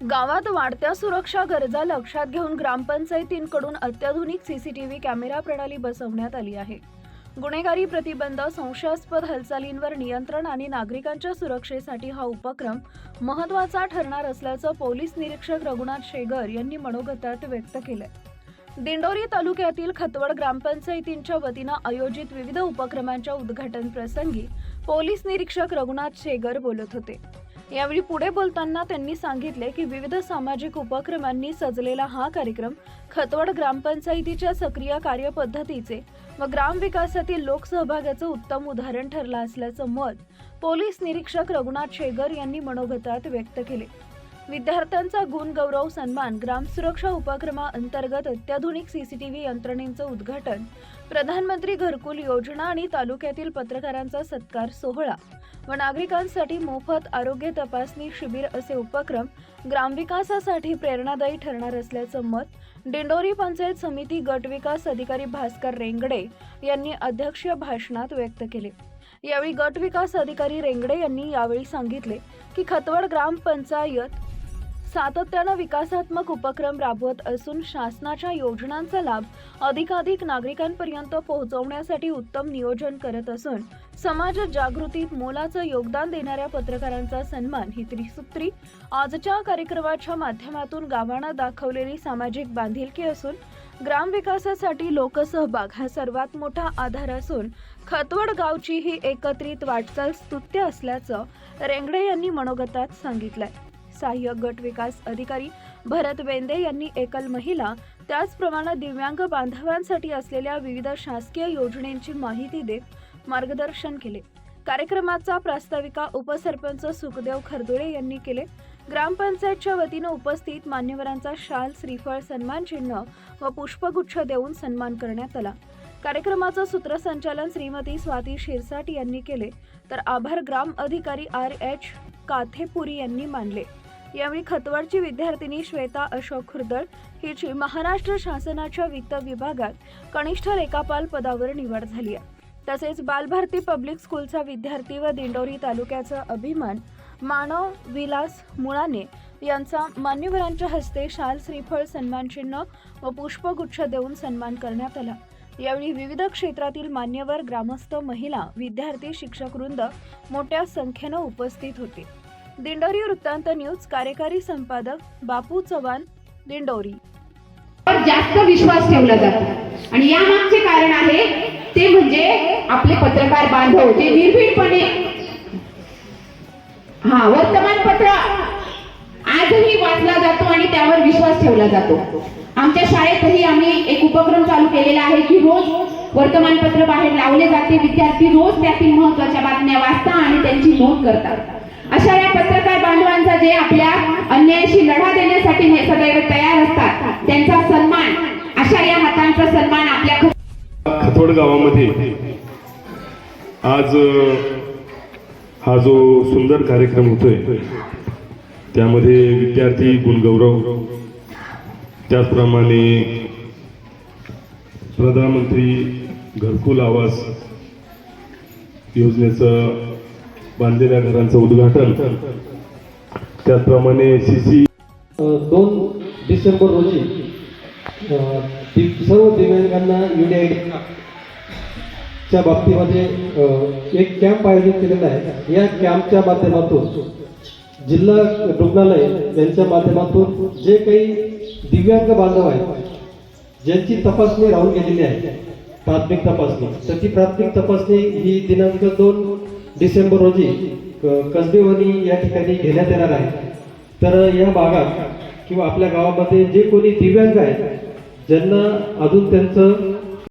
गावात वाढत्या सुरक्षा गरजा लक्षात घेऊन ग्रामपंचायतींकडून अत्याधुनिक सीसीटीव्ही कॅमेरा प्रणाली बसवण्यात आली आहे. गुन्हेगारी प्रतिबंध, संशयास्पद हालचालींवर नियंत्रण आणि नागरिकांच्या सुरक्षेसाठी हा उपक्रम महत्त्वाचा ठरणार असल्याचं पोलीस निरीक्षक रघुनाथ शेगर यांनी मनोगतात व्यक्त केलंय. दिंडोरी तालुक्यातील खतवड ग्रामपंचायतींच्या वतीनं आयोजित विविध उपक्रमांच्या उद्घाटन प्रसंगी पोलीस निरीक्षक रघुनाथ शेगर बोलत होते. यावेळी पुढे बोलताना त्यांनी सांगितले की विविध सामाजिक उपक्रमांनी सजलेला हा कार्यक्रम खतवड ग्रामपंचायतीच्या सक्रिय कार्यपद्धतीचे व ग्रामविकासातील लोकसहभागाचं उत्तम उदाहरण ठरला असल्याचं मत पोलीस निरीक्षक रघुनाथ शेगर यांनी मनोगतात व्यक्त केले. विद्यार्थ्यांचा गुण गौरव सन्मान ग्राम सुरक्षा उपक्रमाअंतर्गत अत्याधुनिक सीसीटीव्ही यंत्रणेचं उद्घाटन, प्रधानमंत्री घरकुल योजना आणि तालुक्यातील पत्रकारांचा सत्कार सोहळा व नागरिकांसाठी मोफत आरोग्य तपासणी शिबिर असे उपक्रम ग्रामविकासासाठी प्रेरणादायी ठरणार असल्याचं मत दिंडोरी पंचायत समिती गट विकास अधिकारी भास्कर रेंगडे यांनी अध्यक्षीय भाषणात व्यक्त केले. यावेळी गट विकास अधिकारी रेंगडे यांनी यावेळी सांगितले की खतवड ग्रामपंचायत सातत्यानं विकासात्मक उपक्रम राबवत असून शासनाच्या योजनांचा लाभ अधिकाधिक नागरिकांपर्यंत पोहोचवण्यासाठी उत्तम नियोजन करत असून समाज जागृतीत मोलाचं योगदान देणाऱ्या पत्रकारांचा सन्मान ही त्रिसूत्री आजच्या कार्यक्रमाच्या माध्यमातून गावांना दाखवलेली सामाजिक बांधिलकी असून ग्रामविकासासाठी लोकसहभाग हा सर्वात मोठा आधार असून खतवड गावची ही एकत्रित वाटचाल स्तुत्य असल्याचं रेंगडे यांनी मनोगतात सांगितलंय. सहाय्यक गट विकास अधिकारी भरत वेंदे यांनी एकल महिला त्याचप्रमाणे दिव्यांग बांधवांसाठी असलेल्या विविध शासकीय योजनांची माहिती देत मार्गदर्शन केले. कार्यक्रमाचा प्रास्ताविका उपसरपंच सुखदेव खरदुळे यांनी केले. ग्रामपंचायतच्या वतीनं उपस्थित मान्यवरांचा शाल, श्रीफळ, सन्मान चिन्ह व पुष्पगुच्छ देऊन सन्मान करण्यात आला. कार्यक्रमाचं सूत्रसंचालन श्रीमती स्वाती शिरसाट यांनी केले तर आभार ग्राम अधिकारी RH काथेपुरी यांनी मानले. यावेळी खतवडची विद्यार्थिनी श्वेता अशोक खुर्दळ हिची महाराष्ट्र शासनाच्या वित्त विभागात कनिष्ठ लेखापाल पदावर निवड झाली आहे. तसेच बालभारती पब्लिक स्कूलचा विद्यार्थी व दिंडोरी तालुक्याचा अभिमान मानव विलास मुळाने यांचा मान्यवरांच्या हस्ते शाल, श्रीफळ, सन्मान चिन्ह व पुष्पगुच्छ देऊन सन्मान करण्यात आला. यावेळी विविध क्षेत्रातील मान्यवर, ग्रामस्थ, महिला, विद्यार्थी, शिक्षकवृंद मोठ्या संख्येनं उपस्थित होते. दिंडोरी वृत्तांत न्यूज कार्यकारी संपादक बापू चव्हाण, दिंडोरी. जास्त विश्वास ठेवला जातो आणि यामागचे कारण आहे ते म्हणजे आपले पत्रकार बांधव जे निर्भीडपणे वर्तमानपत्र आजही वाचला जातो आणि त्यावर विश्वास ठेवला जातो. आमच्या शाळेतही आम्ही एक उपक्रम चालू केलेला आहे की रोज वर्तमानपत्र बाहेर लावले जाते. विद्यार्थी रोज त्यातील महत्त्वाच्या बातम्या वाचतात आणि त्यांची नोंद करतात. अशा या पत्रकार बांधवांचा जे आपल्या अन्यायाशी लढा देण्यासाठी सदैव तयार असतात त्यांचा सन्मान, अशा या हातांचा सन्मान आपल्या खतवड गावामध्ये आज हा जो सुंदर कार्यक्रम होतोय त्यामध्ये विद्यार्थी गुणगौरव, त्याचप्रमाणे प्रधानमंत्री घरकुल आवास योजनेचं बांधलेल्या घरांचं उद्घाटन, त्याचप्रमाणे CC 2 डिसेंबर रोजी सर्व दिव्यांगांना UDID च्या बाबतीमध्ये एक कॅम्प आयोजित केलेला आहे. या कॅम्पच्या माध्यमातून जिल्हा रुग्णालय यांच्या माध्यमातून जे काही दिव्यांग बांधव आहेत ज्यांची तपासणी राहून गेलेली आहे, प्राथमिक तपासणी, तर ती प्राथमिक तपासणी ही दिनांक 2 डिसेंबर रोजी कसबेवणी या ठिकाणी घेण्यात येणार आहे. तर या भागात किंवा आपल्या गावामध्ये जे कोणी दिव्यांग आहेत ज्यांना अजून त्यांचं